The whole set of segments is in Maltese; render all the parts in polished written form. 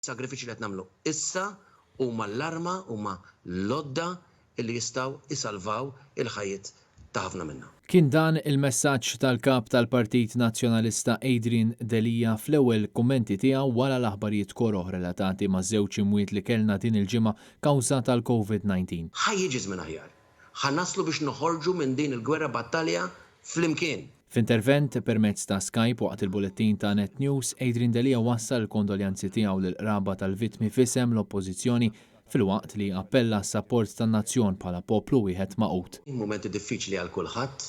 Sagrifiċi li qed nagħmlu issa huma l-arma huma l-lodda li jistgħu isalvaw il-ħajjiet ta' ħafna minnha. Kien dan il-messaġġ tal-kap tal-Partit Nazzjonalista Adrian Delija fl-ewwel kummenti tiegħu wara l-aħbarijiet koroħ relatati maż-żewġ imwiet li kellna din il-ġimgħa kawża tal-COVID-19. Ħajjiġi żmien aħjar. Ħannaslu biex noħorġu minn din il-gwerra battalja flimkien. F'intervent permezz ta' Skype waqt il-bulletin ta' Net News, Adrian Delija wassal il-kondoljanzi tiegħu lill-qraba tal-vittmi f'isem l-Oppożizzjoni filwaqt li appella s-sapport tan-nazzjon bħala poplu wieħed maqut. Momenti diffiċli għal kulħadd,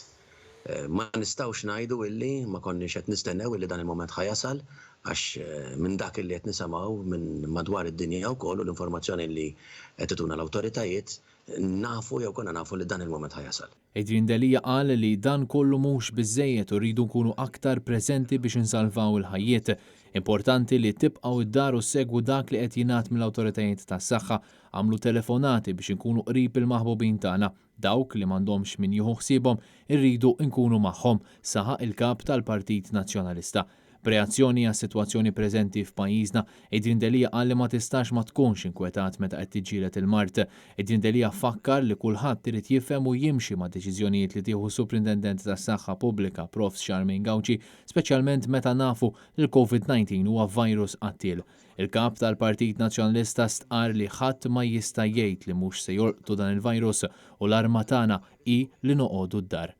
ma nistgħux ngħidu illi ma konniex qed nistennew illi dan il-moment ħajasal għax minn dak illi qed nisimgħu minn madwar id-dinja wkoll u l-informazzjoni li qed ituna l-awtoritajiet nafu jew konna nafu li dan il-moment ħajasal. Adrian Delija qal li dan kollu mhux biżżejjed u rridu nkunu aktar preżenti biex insalvaw il-ħajjiet. Importanti li tibqgħu iddaru segwu dak li qed jingħad mill-awtoritajiet tas-saħħa, għamlu telefonati biex inkunu qrib il-maħbubin tagħna. Dawk li m'għandhomx min jieħu ħsiebhom irridu nkunu magħhom, saħaq il-kap tal-Partit Nazzjonalista. B'reazzjoni għas-sitwazzjoni preżenti f'pajjiżna, Adrian Delija qal li ma tistax ma tkunx inkwetat meta qed tiġġieled il-mart. Adrian Delija fakkar li kulħadd irid jifhem u jimxi ma' deċiżjonijiet li tieħu Superintendent tas-Saħħa Pubblika Prof. Charmaine Gauci, speċjalment meta nafu li l-COVID-19 huwa virus qattil. Il-kap tal-Partit Nazzjonalista stqar li ħadd ma jista' jgħid li mhux se jolqtu dan il-virus u l-arma tagħna hi li noqogħdu d-dar.